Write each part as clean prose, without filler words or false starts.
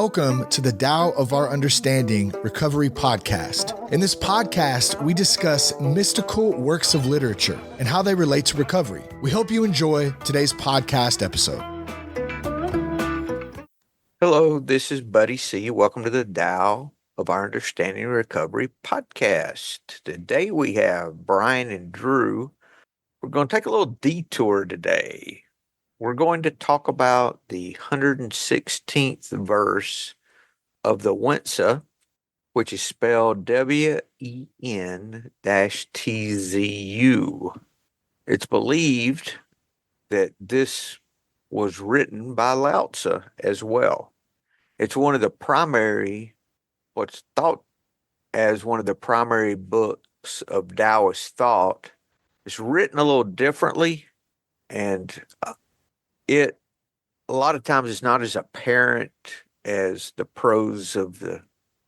Welcome to the Tao of Our Understanding Recovery Podcast. In this podcast, we discuss mystical works of literature and how they relate to recovery. We hope you enjoy today's podcast episode. Hello, this is Buddy C. Welcome to the Tao of Our Understanding Recovery Podcast. Today we have Brian and Drew. We're going to take a little detour today. We're going to talk about the 116th verse of the Wen Tzu, which is spelled WEN-TZU. It's believed that this was written by Lao Tzu as well. It's what's thought as one of the primary books of Taoist thought. It's written a little differently, and a lot of times it's not as apparent as the prose of the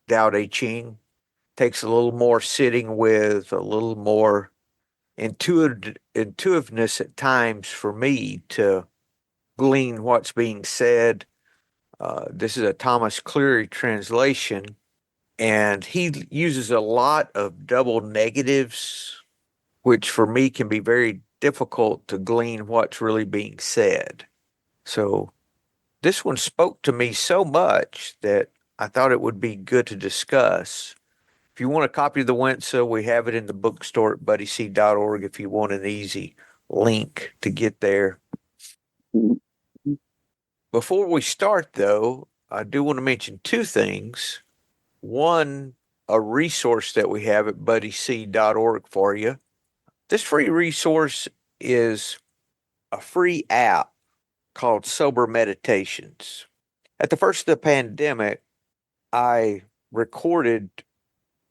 Tao Te Ching. Takes a little more sitting with, a little more intuitiveness at times for me to glean what's being said. This is a Thomas Cleary translation, and he uses a lot of double negatives, which for me can be very difficult to glean what's really being said. So this one spoke to me so much that I thought it would be good to discuss. If you want a copy of the Wen Tzu, we have it in the bookstore at buddyc.org if you want an easy link to get there. Before we start, though, I do want to mention two things. One, a resource that we have at buddyc.org for you. This free resource is a free app called Sober Meditations. At the first of the pandemic, I recorded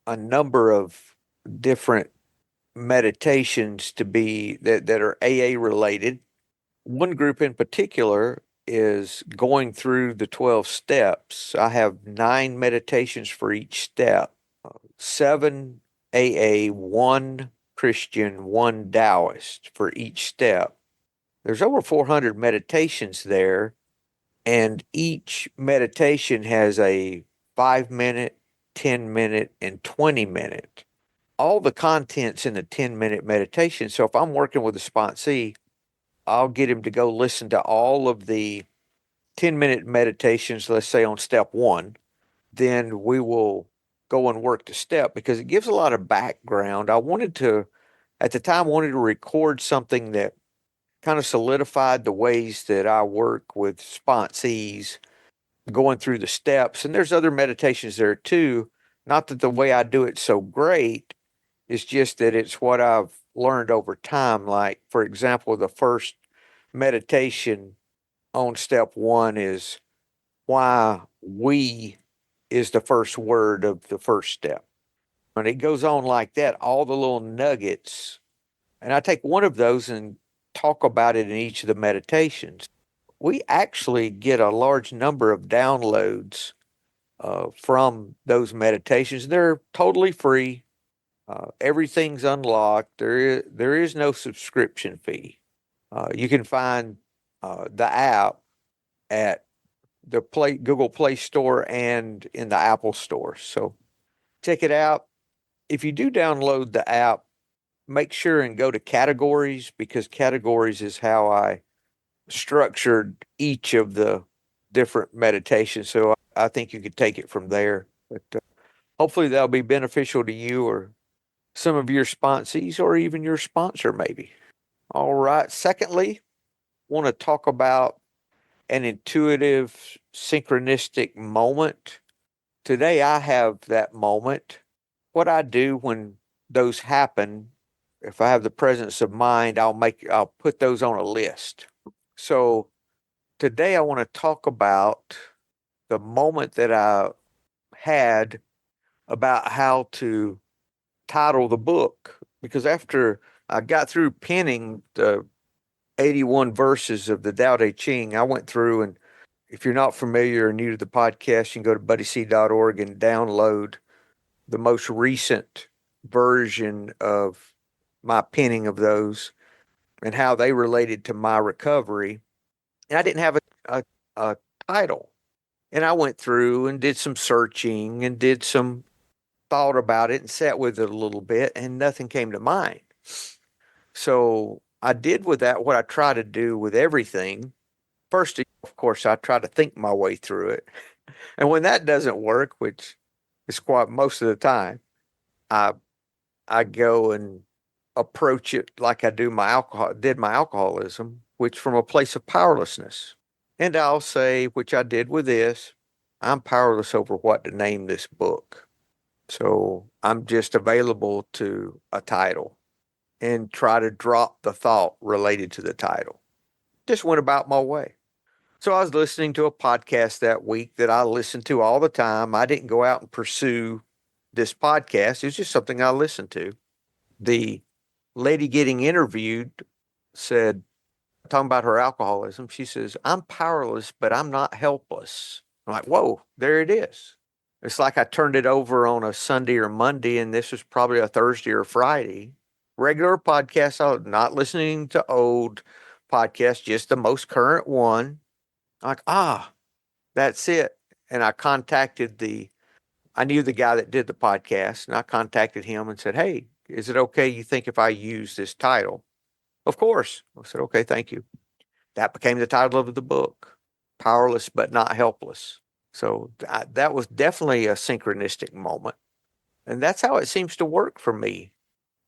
a number of different meditations that are AA related. One group in particular is going through the 12 steps. I have 9 meditations for each step, 7 AA, 1 Christian, 1 Taoist for each step. There's over 400 meditations there, and each meditation has a 5-minute, 10-minute, and 20-minute. All the content's in the 10-minute meditation. So if I'm working with a sponsee, I'll get him to go listen to all of the 10-minute meditations, let's say on step 1. Then we will go and work the step because it gives a lot of background. At the time, wanted to record something that kind of solidified the ways that I work with sponsees going through the steps. And there's other meditations there too. Not that the way I do it so great, it's just that it's what I've learned over time. Like, for example, the first meditation on step 1 is why we is the first word of the first step. And it goes on like that, all the little nuggets. And I take one of those and talk about it in each of the meditations. We actually get a large number of downloads from those meditations. They're totally free. Everything's unlocked. There is no subscription fee. You can find the app at the Google Play Store and in the Apple Store. So check it out. If you do download the app, make sure and go to categories, because categories is how I structured each of the different meditations. So I think you could take it from there. But hopefully that'll be beneficial to you or some of your sponsees or even your sponsor maybe. All right. Secondly, want to talk about an intuitive, synchronistic moment. Today I have that moment. What I do when those happen, if I have the presence of mind, I'll put those on a list. So today I want to talk about the moment that I had about how to title the book, because after I got through penning the 81 verses of the Tao Te Ching, I went through, and if you're not familiar or new to the podcast, you can go to buddyc.org and download the most recent version of my penning of those and how they related to my recovery. And I didn't have a title. And I went through and did some searching and did some thought about it and sat with it a little bit, and nothing came to mind. So I did with that what I try to do with everything. First, of course, I try to think my way through it. And when that doesn't work, which is quite most of the time, I I go and approach it like I did my alcoholism, which from a place of powerlessness. And I'll say, which I did with this, I'm powerless over what to name this book. So I'm just available to a title and try to drop the thought related to the title. Just went about my way. So I was listening to a podcast that week that I listen to all the time. I didn't go out and pursue this podcast. It's just something I listened to. The lady getting interviewed said, talking about her alcoholism, she says, I'm powerless, but I'm not helpless. I'm like, whoa, there it is. It's like I turned it over on a Sunday or Monday, and this was probably a Thursday or Friday. Regular podcast, I'm not listening to old podcasts, just the most current one. I'm like, that's it. And I knew the guy that did the podcast, and I contacted him and said, hey, is it okay you think if I use this title? Of course. I said, okay, thank you. That became the title of the book, Powerless But Not Helpless. So that was definitely a synchronistic moment. And that's how it seems to work for me.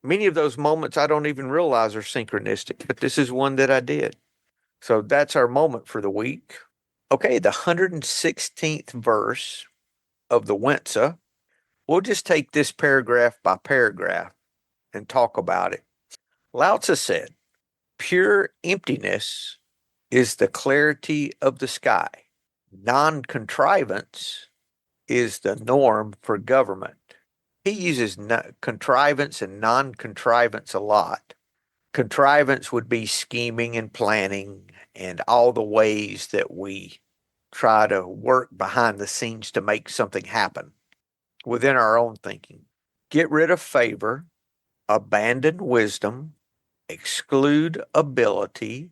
Many of those moments I don't even realize are synchronistic, but this is one that I did. So that's our moment for the week. Okay, the 116th verse of the Wen Tzu. We'll just take this paragraph by paragraph and talk about it. Lao Tzu said, pure emptiness is the clarity of the sky. Non-contrivance is the norm for government. He uses contrivance and non-contrivance a lot. Contrivance would be scheming and planning and all the ways that we try to work behind the scenes to make something happen within our own thinking. Get rid of favor, abandon wisdom, exclude ability,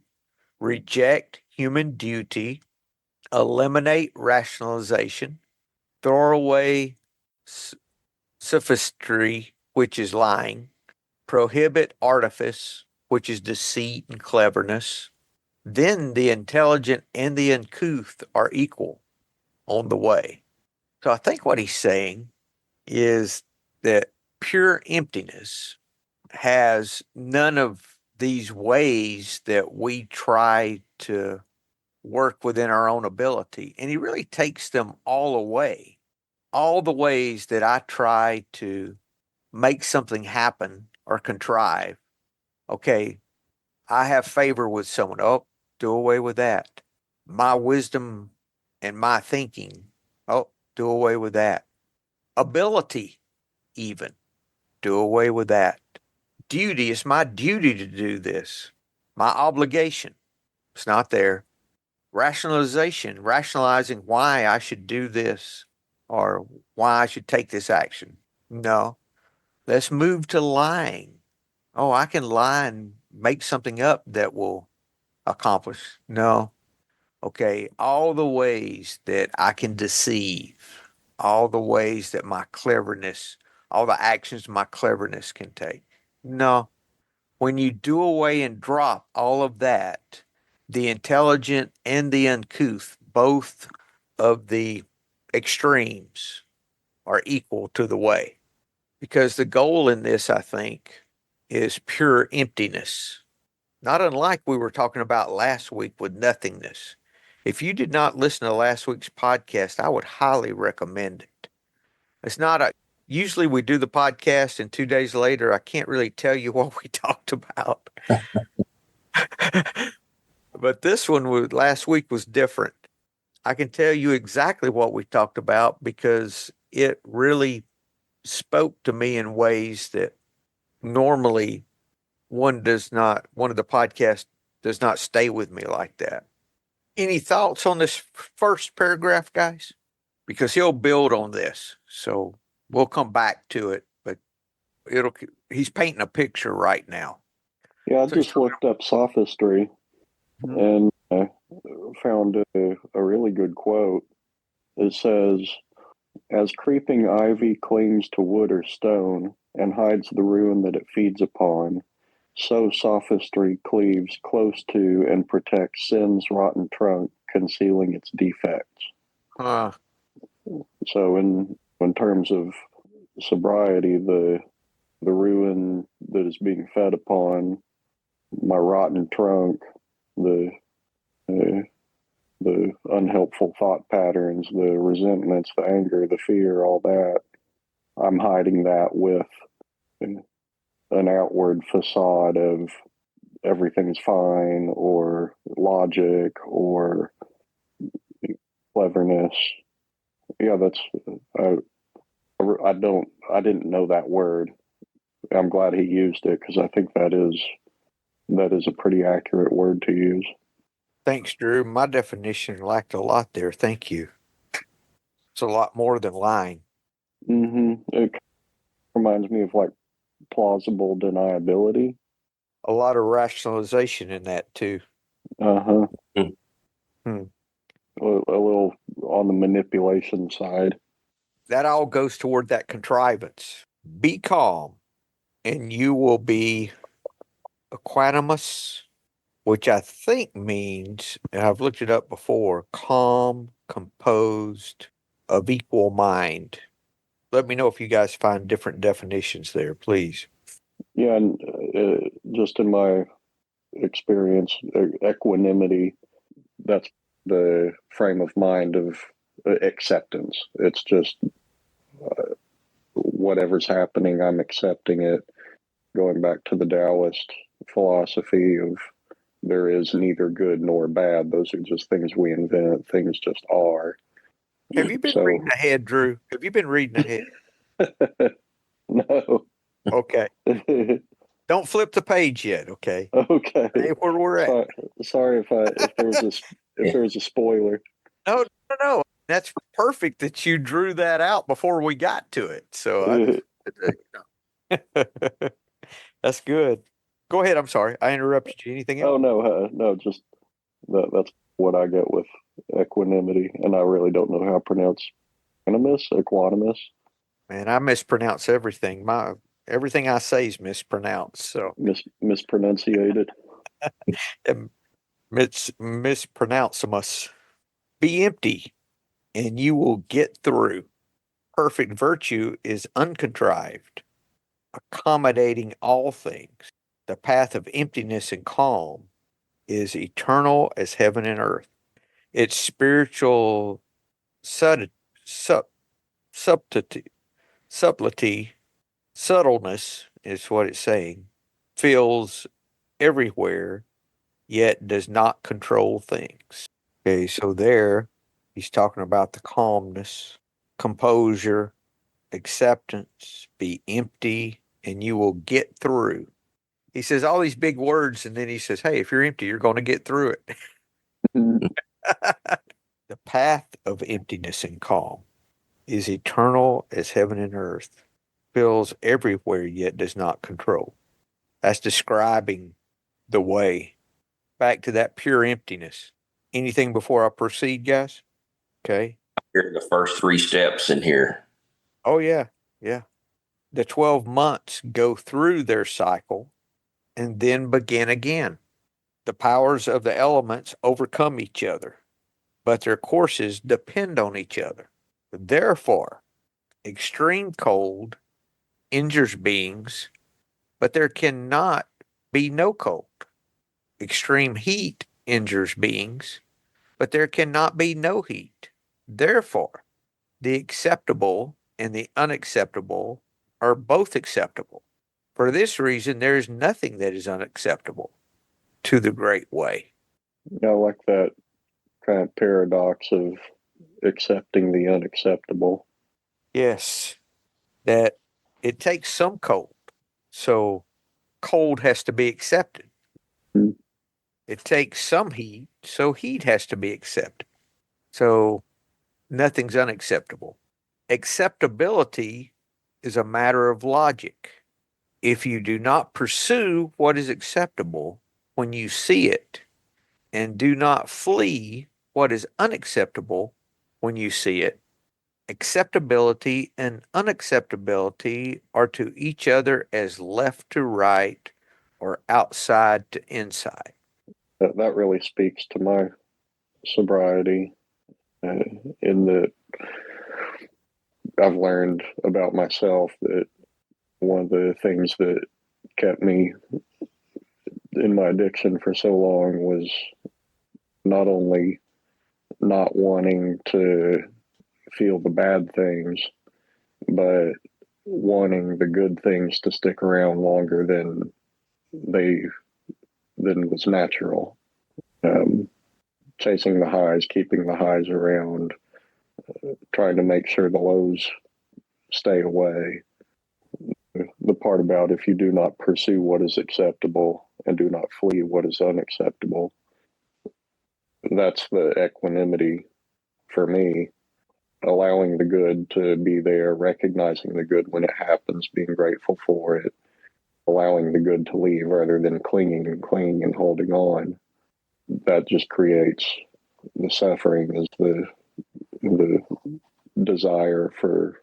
reject human duty, eliminate rationalization, throw away sophistry, which is lying, prohibit artifice, which is deceit and cleverness. Then the intelligent and the uncouth are equal on the way. So I think what he's saying is that pure emptiness has none of these ways that we try to work within our own ability. And he really takes them all away. All the ways that I try to make something happen or contrive. Okay, I have favor with someone. Oh, do away with that. My wisdom and my thinking. Oh, do away with that. Ability, even. Do away with that. Duty, it's my duty to do this. My obligation, it's not there. Rationalization, rationalizing why I should do this or why I should take this action. No, let's move to lying. Oh, I can lie and make something up that will accomplish. No. Okay, all the ways that I can deceive, all the ways that my cleverness, all the actions my cleverness can take. No. When you do away and drop all of that, the intelligent and the uncouth, both of the extremes, are equal to the way. Because the goal in this, I think, is pure emptiness. Not unlike we were talking about last week with nothingness. If you did not listen to last week's podcast, I would highly recommend it. It's not a, usually we do the podcast and 2 days later, I can't really tell you what we talked about. But this one last week was different. I can tell you exactly what we talked about because it really spoke to me in ways that normally one of the podcasts does not stay with me like that. Any thoughts on this first paragraph, guys? Because he'll build on this. So we'll come back to it, but he's painting a picture right now. Yeah, I just looked up sophistry and found a really good quote. It says, as creeping ivy clings to wood or stone and hides the ruin that it feeds upon, so sophistry cleaves close to and protects sin's rotten trunk, concealing its defects. So in terms of sobriety, the ruin that is being fed upon, my rotten trunk, the unhelpful thought patterns, the resentments, the anger, the fear, all that, I'm hiding that with an outward facade of everything's fine, or logic, or cleverness. Yeah, that's I didn't know that word. I'm glad he used it, because I think that is a pretty accurate word to use. Thanks, Drew. My definition lacked a lot there. Thank you. It's a lot more than lying. It reminds me of like plausible deniability. A lot of rationalization in that too. A Hmm. little on the manipulation side. That all goes toward that contrivance. Be calm, and you will be equanimous, which I think means, and I've looked it up before, calm, composed, of equal mind. Let me know if you guys find different definitions there, please. Yeah, and just in my experience, equanimity, that's the frame of mind of acceptance. It's just whatever's happening, I'm accepting it. Going back to the Taoist philosophy of there is neither good nor bad. Those are just things we invent. Things just are. Have you been reading ahead, Drew? Have you been reading ahead? No. Okay. Don't flip the page yet, okay? Okay. Hey, where we're at. Sorry if there was a spoiler. No. That's perfect that you drew that out before we got to it. So that's good. Go ahead. I'm sorry. I interrupted you. Anything else? Oh, no, just that's what I get with equanimity, and I really don't know how to pronounce equanimous. Man, I mispronounce everything. Everything I say is mispronounced. So mispronunciated. Mispronounce. Be empty, and you will get through. Perfect virtue is uncontrived, accommodating all things. The path of emptiness and calm is eternal as heaven and earth. Its spiritual subtlety, subtleness is what it's saying, feels everywhere, yet does not control things. Okay, so there he's talking about the calmness, composure, acceptance, be empty, and you will get through. He says all these big words, and then he says, hey, if you're empty, you're going to get through it. The path of emptiness and calm is eternal as heaven and earth, fills everywhere, yet does not control. That's describing the way back to that pure emptiness. Anything before I proceed, guys? Okay. Here are the first 3 steps in here. Oh, yeah. Yeah. The 12 months go through their cycle and then begin again. The powers of the elements overcome each other, but their courses depend on each other. Therefore, extreme cold injures beings, but there cannot be no cold. Extreme heat injures beings, but there cannot be no heat. Therefore, the acceptable and the unacceptable are both acceptable. For this reason, there is nothing that is unacceptable to the great way. I like that kind of paradox of accepting the unacceptable. Yes, that it takes some cold. So cold has to be accepted. Mm-hmm. It takes some heat, so heat has to be accepted. So nothing's unacceptable. Acceptability is a matter of logic. If you do not pursue what is acceptable when you see it, and do not flee what is unacceptable when you see it. Acceptability and unacceptability are to each other as left to right or outside to inside. That really speaks to my sobriety, in that I've learned about myself that one of the things that kept me in my addiction for so long was not only not wanting to feel the bad things, but wanting the good things to stick around longer than was natural. Chasing the highs, keeping the highs around, trying to make sure the lows stay away. The part about if you do not pursue what is acceptable and do not flee what is unacceptable, that's the equanimity for me. Allowing the good to be there, recognizing the good when it happens, being grateful for it, allowing the good to leave rather than clinging and holding on. That just creates the suffering, is the desire for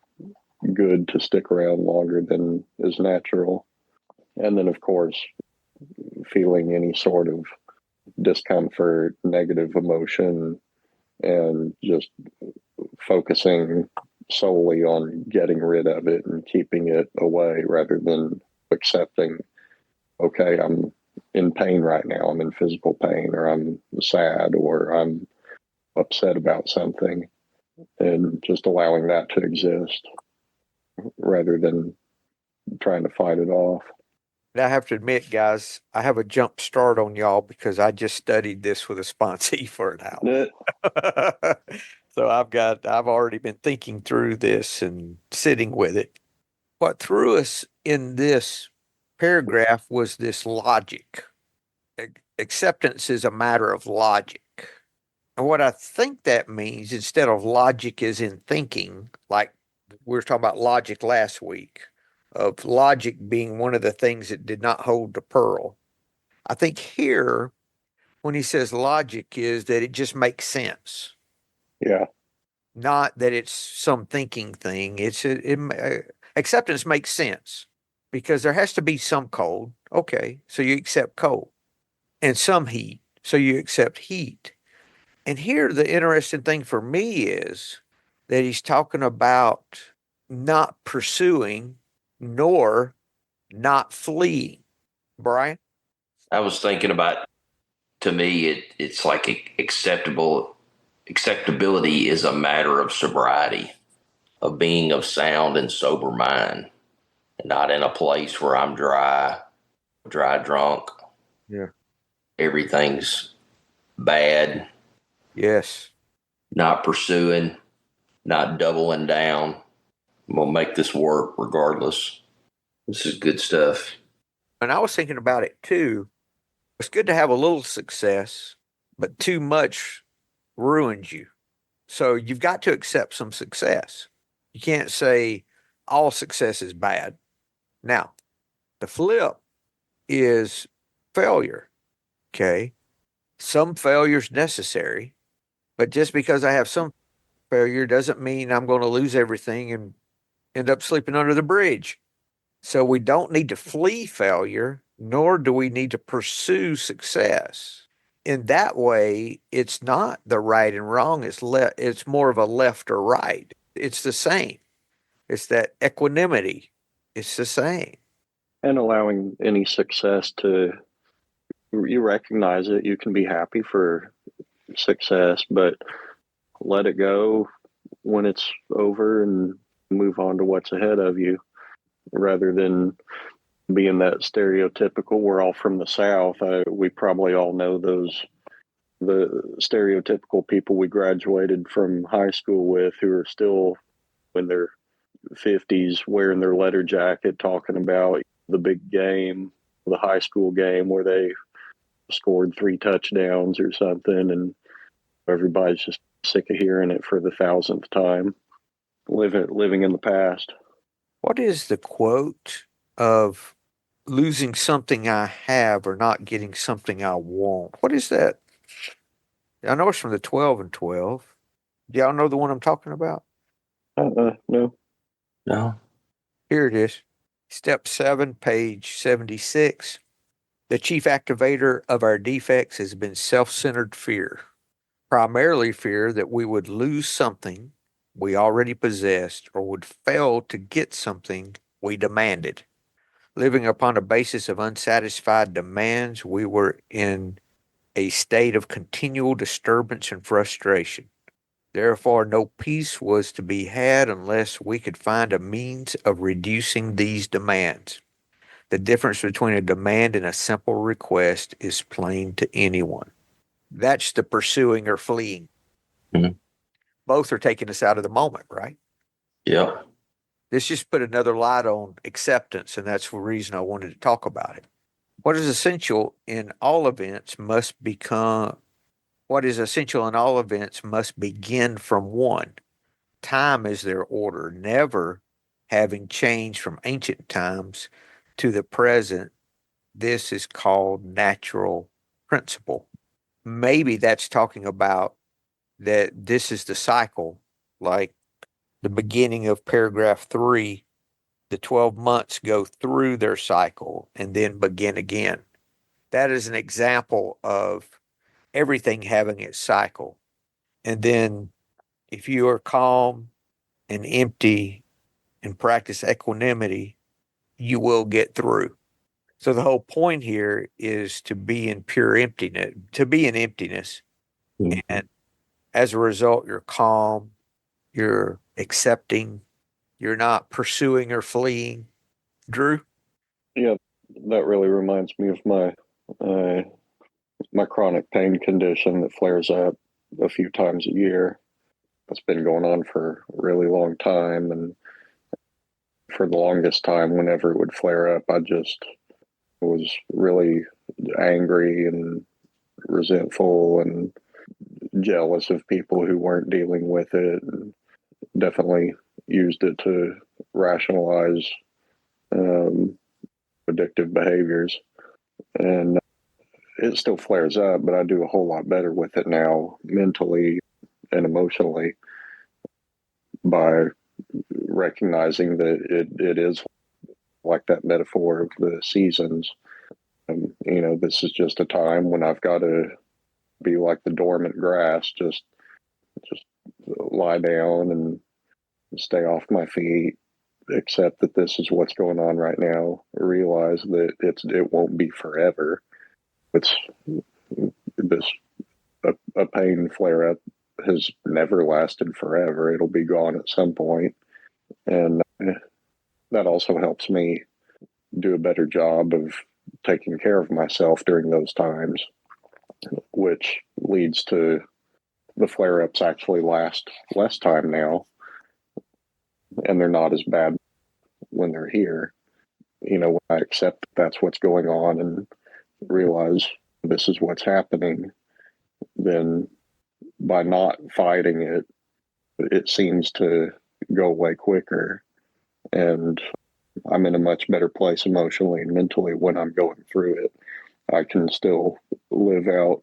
good to stick around longer than is natural. And then, of course, feeling any sort of discomfort, negative emotion, and just focusing solely on getting rid of it and keeping it away rather than accepting, okay, I'm in pain right now. I'm in physical pain, or I'm sad, or I'm upset about something, and just allowing that to exist rather than trying to fight it off. And I have to admit, guys, I have a jump start on y'all because I just studied this with a sponsee for an hour. So I've already been thinking through this and sitting with it. What threw us in this paragraph was this logic. Acceptance is a matter of logic. And what I think that means, instead of logic is in thinking, like we were talking about logic last week, of logic being one of the things that did not hold the pearl. I think here, when he says logic, is that it just makes sense. Yeah. Not that it's some thinking thing. Acceptance makes sense because there has to be some cold. Okay, so you accept cold, and some heat, so you accept heat. And here, the interesting thing for me is that he's talking about not pursuing nor not fleeing. Brian? I was thinking about, to me, it's like acceptability is a matter of sobriety, of being of sound and sober mind, and not in a place where I'm dry drunk. Yeah. Everything's bad. Yes. Not pursuing, not doubling down. I'm going to make this work regardless. This is good stuff. And I was thinking about it too. It's good to have a little success, but too much ruins you. So you've got to accept some success. You can't say all success is bad. Now, the flip is failure. Okay. Some failure is necessary, but just because I have some failure doesn't mean I'm going to lose everything and end up sleeping under the bridge. So we don't need to flee failure, nor do we need to pursue success. In that way, it's not the right and wrong. It's more of a left or right. It's the same. It's that equanimity. It's the same. And allowing any success to, you recognize it, you can be happy for success, but let it go when it's over and move on to what's ahead of you, rather than being that stereotypical, we're all from the South. We probably all know the stereotypical people we graduated from high school with, who are still in their 50s wearing their leather jacket, talking about the big game, the high school game where they scored 3 touchdowns or something, and everybody's just sick of hearing it for the 1,000th time. Living in the past. What is the quote of losing something I have or not getting something I want? What is that? I know it's from the 12 and 12. Do y'all know the one I'm talking about? No. No. Here it is. Step 7, page 76. The chief activator of our defects has been self-centered fear, primarily fear that we would lose something we already possessed or would fail to get something we demanded. Living upon a basis of unsatisfied demands, we were in a state of continual disturbance and frustration. Therefore, no peace was to be had unless we could find a means of reducing these demands. The difference between a demand and a simple request is plain to anyone. That's the pursuing or fleeing. Mhm. Both are taking us out of the moment, right? Yep. This just put another light on acceptance, and that's the reason I wanted to talk about it. What is essential in all events must become What is essential in all events must begin from one. Time is their order, never having changed from ancient times to the present. This is called natural principle. Maybe that's talking about that this is the cycle, like the beginning of paragraph 3, the 12 months go through their cycle and then begin again. That is an example of everything having its cycle. And then if you are calm and empty and practice equanimity, you will get through. So the whole point here is to be in pure emptiness, to be in emptiness. Mhm. And as a result, you're calm, you're accepting, you're not pursuing or fleeing. Drew? Yeah, that really reminds me of uh, my chronic pain condition that flares up a few times a year. It's been going on for a really long time, and for the longest time, whenever it would flare up, I just was really angry and resentful and jealous of people who weren't dealing with it, and definitely used it to rationalize um, addictive behaviors. And it still flares up, but I do a whole lot better with it now, mentally and emotionally, by recognizing that it is like that metaphor of the seasons. This is just a time when I've got to be like the dormant grass, just lie down and stay off my feet, accept that this is what's going on right now, realize that it won't be forever. It's this a pain flare up has never lasted forever. It'll be gone at some point. And that also helps me do a better job of taking care of myself during those times, which leads to the flare ups actually last less time now, and they're not as bad when they're here. When I accept that's what's going on and realize this is what's happening, then by not fighting it, it seems to go away quicker. And I'm in a much better place emotionally and mentally when I'm going through it. I can still live out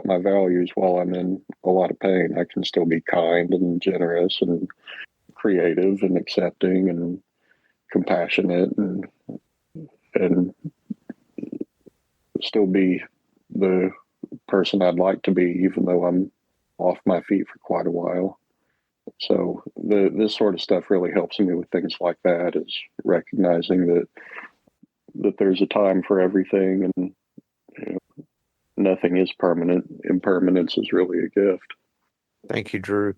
my values while I'm in a lot of pain. I can still be kind and generous and creative and accepting and compassionate and still be the person I'd like to be, even though I'm off my feet for quite a while. So this sort of stuff really helps me with things like that, is recognizing that there's a time for everything, and nothing is permanent. Impermanence is really a gift. Thank you, Drew.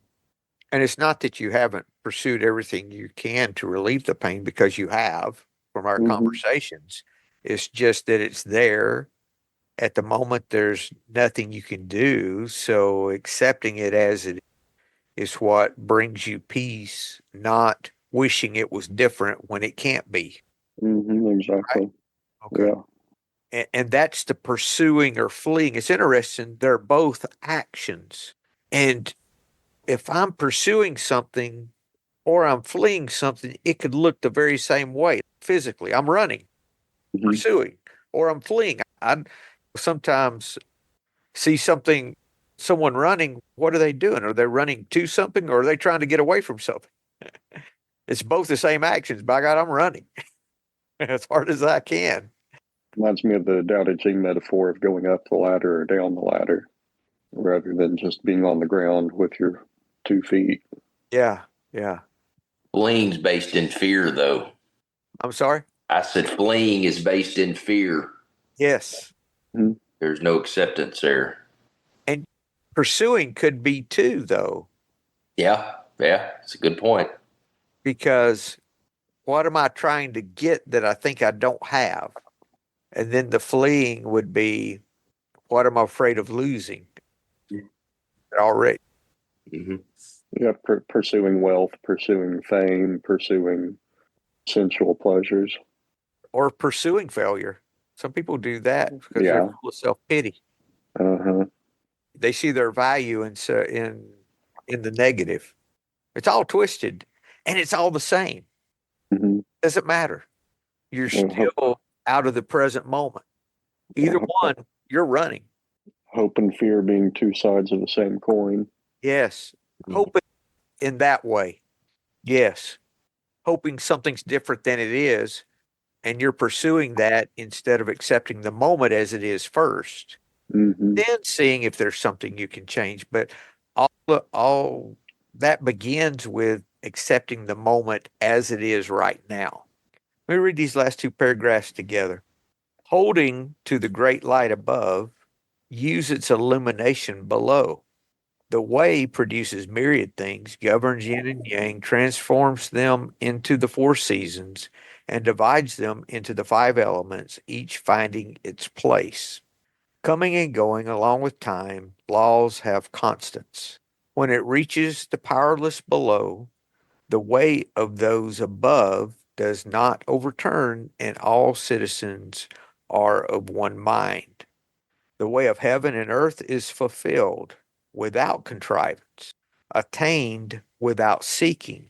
And it's not that you haven't pursued everything you can to relieve the pain, because you have from our conversations. It's just that it's there. At the moment, there's nothing you can do. So accepting it as it is what brings you peace, not wishing it was different when it can't be. Exactly. Right? Okay. Yeah. And that's the pursuing or fleeing. It's interesting. They're both actions. And if I'm pursuing something or I'm fleeing something, it could look the very same way physically. I'm running, Mm-hmm. pursuing, or I'm fleeing. I sometimes see something someone running, what are they doing? Are they running to something or are they trying to get away from something? It's both the same actions. By God, I'm running as hard as I can. Reminds me of the Tao Te Ching metaphor of going up the ladder or down the ladder rather than just being on the ground with your 2 feet. Yeah, yeah. Fleeing's based in fear, though. I'm sorry? I said fleeing is based in fear. Yes. There's no acceptance there. And pursuing could be too, though, Yeah, it's a good point. because what am I trying to get that I think I don't have? And then the fleeing would be, what am I afraid of losing already? Mm-hmm. Yeah, pursuing wealth, pursuing fame, pursuing sensual pleasures. Or pursuing failure. Some people do that because Yeah. they're full of self-pity. Uh-huh. They see their value in the negative. It's all twisted and it's all the same. Mm-hmm. Doesn't matter. You're Well, still out of the present moment. Either one, you're running. hope and fear being 2 sides of the same coin. Yes. Hoping in that way. Yes. Hoping something's different than it is, and you're pursuing that instead of accepting the moment as it is first, Mm-hmm. then seeing if there's something you can change. But all that begins with accepting the moment as it is right now. Let me read these last 2 paragraphs together. Holding to the great light above, use its illumination below. The way produces myriad things, governs yin and yang, transforms them into the 4 seasons, and divides them into the 5 elements, each finding its place. Coming and going along with time, laws have constants. When it reaches the powerless below, the way of those above does not overturn, and all citizens are of one mind. The way of heaven and earth is fulfilled without contrivance, attained without seeking.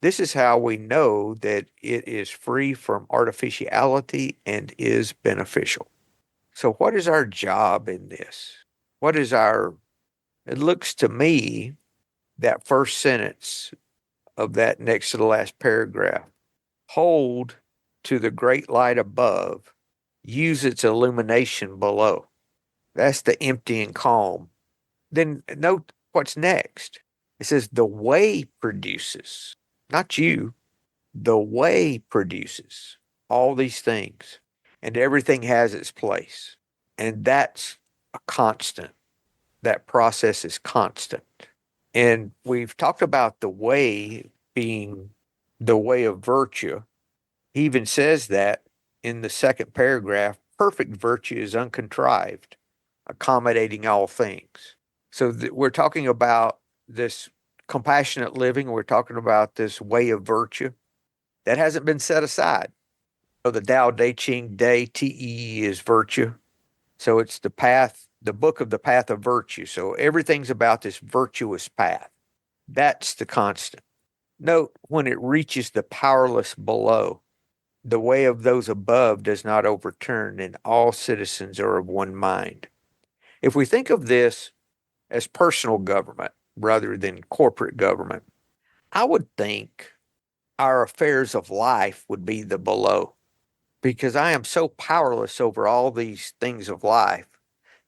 This is how we know that it is free from artificiality and is beneficial. So, what is our job in this? What is our, it looks to me, that first sentence of that next to the last paragraph, hold to the great light above, use its illumination below. That's the empty and calm. Then note what's next. It says the way produces, not you, the way produces all these things, and everything has its place. And that's a constant. That process is constant. And we've talked about the way being the way of virtue. He even says that in the second paragraph, perfect virtue is uncontrived, accommodating all things. So we're talking about this compassionate living. We're talking about this way of virtue that hasn't been set aside. So the Tao Te Ching Day, TE is virtue. So it's the path, the book of the path of virtue. So everything's about this virtuous path. That's the constant. Note when it reaches the powerless below, the way of those above does not overturn, and all citizens are of one mind. If we think of this as personal government rather than corporate government, I would think our affairs of life would be the below, because I am so powerless over all these things of life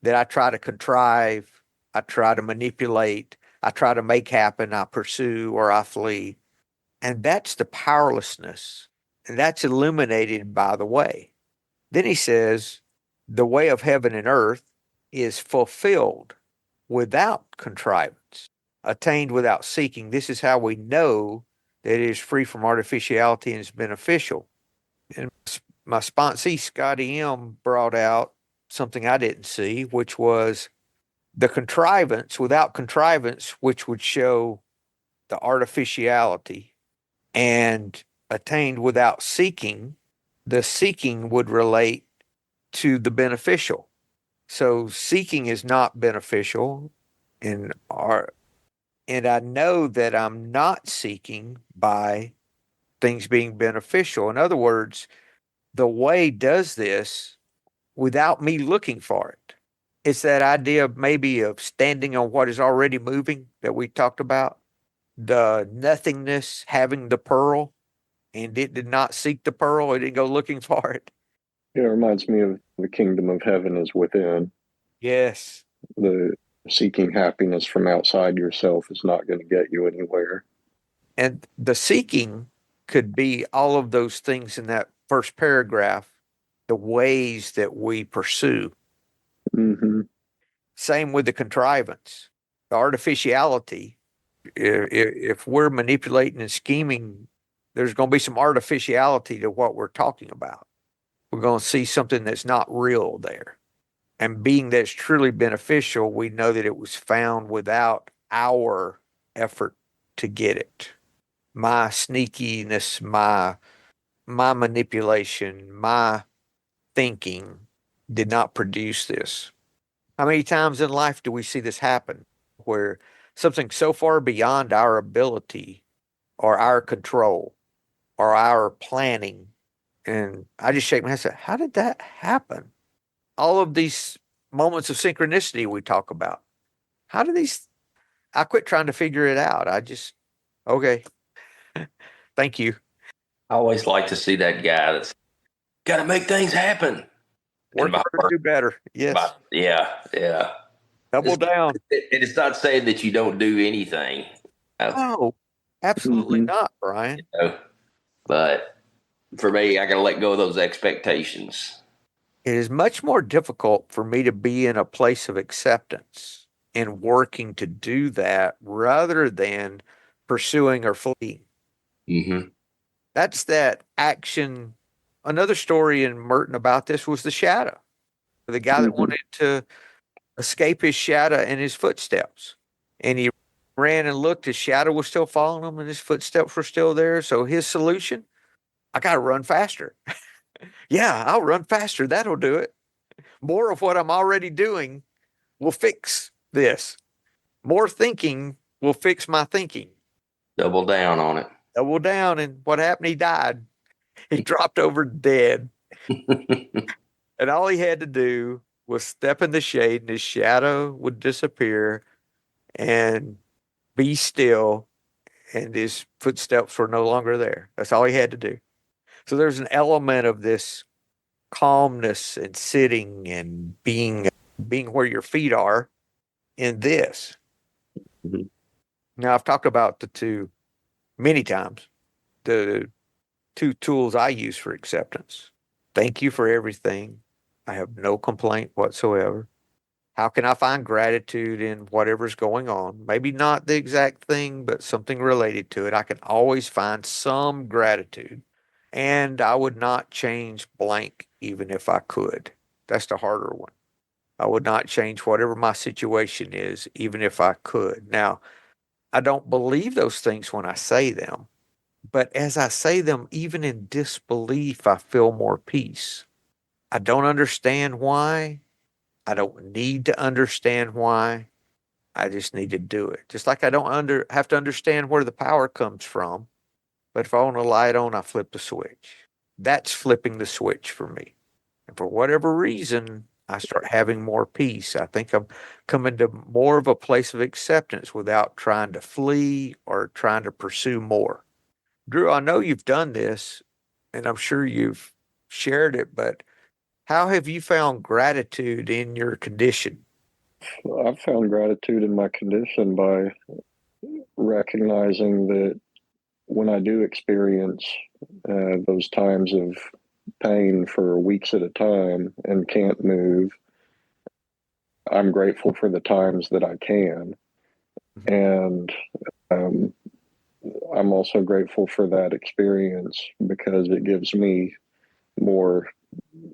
that I try to contrive, I try to manipulate, I try to make happen, I pursue or I flee. And that's the powerlessness. And that's illuminated by the way. Then he says, the way of heaven and earth is fulfilled without contrivance, attained without seeking. This is how we know that it is free from artificiality and is beneficial. And my sponsee, Scotty M, brought out something I didn't see, which was the contrivance without contrivance, which would show the artificiality, and attained without seeking, the seeking would relate to the beneficial. So seeking is not beneficial in our, and I know that I'm not seeking by things being beneficial. In other words, the way does this without me looking for it. It's that idea of maybe of standing on what is already moving that we talked about. The nothingness having the pearl, and it did not seek the pearl. It didn't go looking for it. It reminds me of the kingdom of heaven is within. Yes. The seeking happiness from outside yourself is not going to get you anywhere. And the seeking could be all of those things in that first paragraph, the ways that we pursue. Mm-hmm. Same with the contrivance, the artificiality. If we're manipulating and scheming, there's going to be some artificiality to what we're talking about. We're going to see something that's not real there. And being that it's truly beneficial, we know that it was found without our effort to get it. My sneakiness, my manipulation, my thinking did not produce this. How many times in life do we see this happen where something so far beyond our ability or our control or our planning? And I just shake my head and say, how did that happen? All of these moments of synchronicity we talk about. How do these? I quit trying to figure it out. I just, okay. Thank you. I always like to see that guy that's got to make things happen. Work harder, do better. Yes. Yeah. Double down. It's not saying that you don't do anything. No, absolutely Mm-hmm. not, Brian. But for me, I got to let go of those expectations. It is much more difficult for me to be in a place of acceptance and working to do that rather than pursuing or fleeing. Mm-hmm. That's that action. Another story in Merton about this was the shadow. The guy that wanted to escape his shadow and his footsteps. And he ran and looked, his shadow was still following him and his footsteps were still there. So his solution, I got to run faster. Yeah, I'll run faster. That'll do it. More of what I'm already doing will fix this. More thinking will fix my thinking. Double down on it. Double down. And what happened? He died. He dropped over dead. And all he had to do was step in the shade and his shadow would disappear and be still. And his footsteps were no longer there. That's all he had to do. So there's an element of this calmness and sitting and being where your feet are in this. Mhm. Now I've talked about the two many times. The two tools I use for acceptance. Thank you for everything. I have no complaint whatsoever. How can I find gratitude in whatever's going on? Maybe not the exact thing, but something related to it. I can always find some gratitude. And I would not change blank even if I could. That's the harder one. I would not change whatever my situation is, even if I could. Now, I don't believe those things when I say them, but as I say them, even in disbelief, I feel more peace. I don't understand why. I don't need to understand why. I just need to do it. Just like I don't have to understand where the power comes from. But if I want a light on, I flip the switch. That's flipping the switch for me. And for whatever reason, I start having more peace. I think I'm coming to more of a place of acceptance without trying to flee or trying to pursue more. Drew, I know you've done this, and I'm sure you've shared it, but how have you found gratitude in your condition? I've found gratitude in my condition by recognizing that when I do experience those times of pain for weeks at a time and can't move, I'm grateful for the times that I can. And I'm also grateful for that experience because it gives me more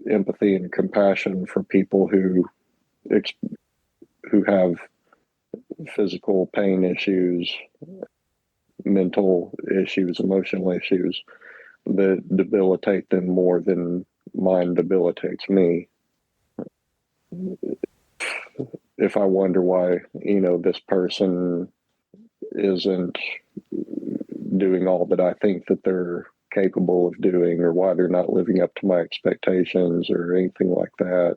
empathy and compassion for people who have physical pain issues, mental issues, emotional issues that debilitate them more than mine debilitates me. If I wonder why, this person isn't doing all that I think that they're capable of doing, or why they're not living up to my expectations or anything like that,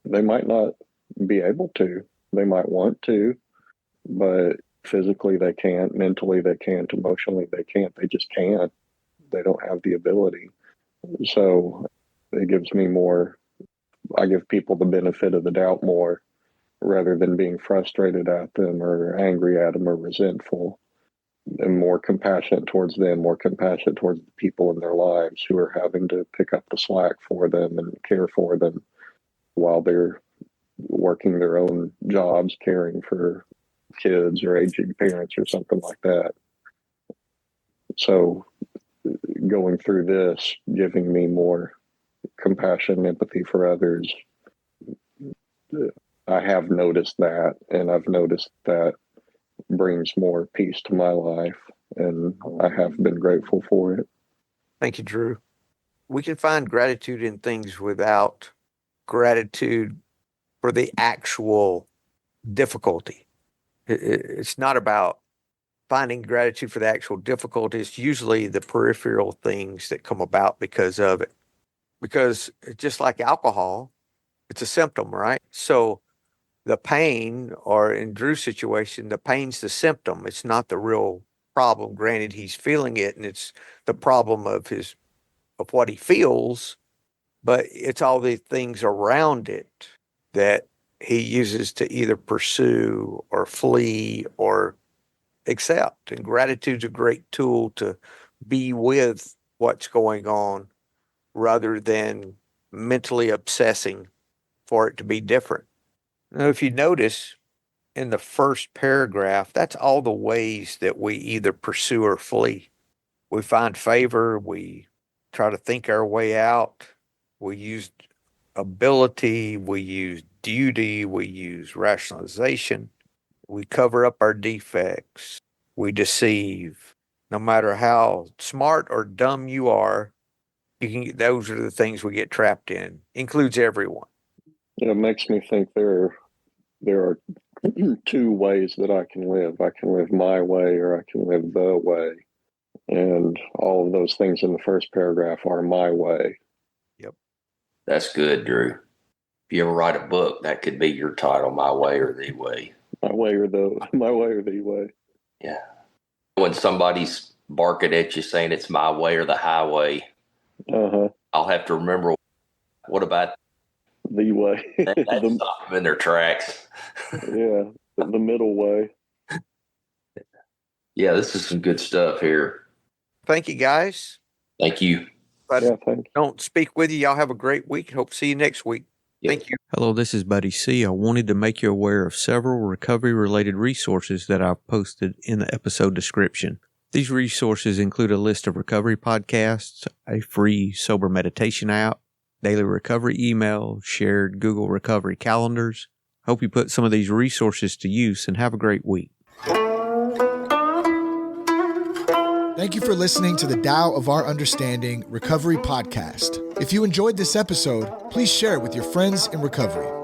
they might not be able to. They might want to, but physically they can't, mentally they can't, emotionally they can't. They just can't. They don't have the ability. So it gives me more, I give people the benefit of the doubt more rather than being frustrated at them or angry at them or resentful, and more compassionate towards them, more compassionate towards the people in their lives who are having to pick up the slack for them and care for them while they're working their own jobs, caring for kids or aging parents or something like that. So going through this, giving me more compassion, empathy for others, I have noticed that, and I've noticed that brings more peace to my life, and I have been grateful for it. Thank you, Drew. We can find gratitude in things without gratitude for the actual difficulty. It's not about finding gratitude for the actual difficulty. It's usually the peripheral things that come about because of it. Because just like alcohol, it's a symptom, right? So the pain, or in Drew's situation, the pain's the symptom. It's not the real problem. Granted, he's feeling it, and it's the problem of what he feels, but it's all the things around it that he uses to either pursue or flee or accept. And gratitude's a great tool to be with what's going on rather than mentally obsessing for it to be different. Now, if you notice in the first paragraph, that's all the ways that we either pursue or flee. We find favor, we try to think our way out, we use ability, we use duty, we use rationalization, we cover up our defects, we deceive. No matter how smart or dumb you are, those are the things we get trapped in. Includes everyone. It makes me think there are two ways that I can live. I can live my way, or I can live the way. And all of those things in the first paragraph are my way. Yep. That's good, Drew. If you ever write a book, that could be your title, My Way or The Way. My way or the way. Yeah. When somebody's barking at you saying it's my way or the highway, I'll have to remember, what about the way? that stop them in their tracks. Yeah, the middle way. Yeah, this is some good stuff here. Thank you, guys. Thank you. But yeah, thank you. Don't speak with you. Y'all have a great week. Hope to see you next week. Yep. Thank you. Hello, this is Buddy C. I wanted to make you aware of several recovery-related resources that I've posted in the episode description. These resources include a list of recovery podcasts, a free sober meditation app, daily recovery email, shared Google recovery calendars. Hope you put some of these resources to use and have a great week. Thank you for listening to the Tao of Our Understanding Recovery Podcast. If you enjoyed this episode, please share it with your friends in recovery.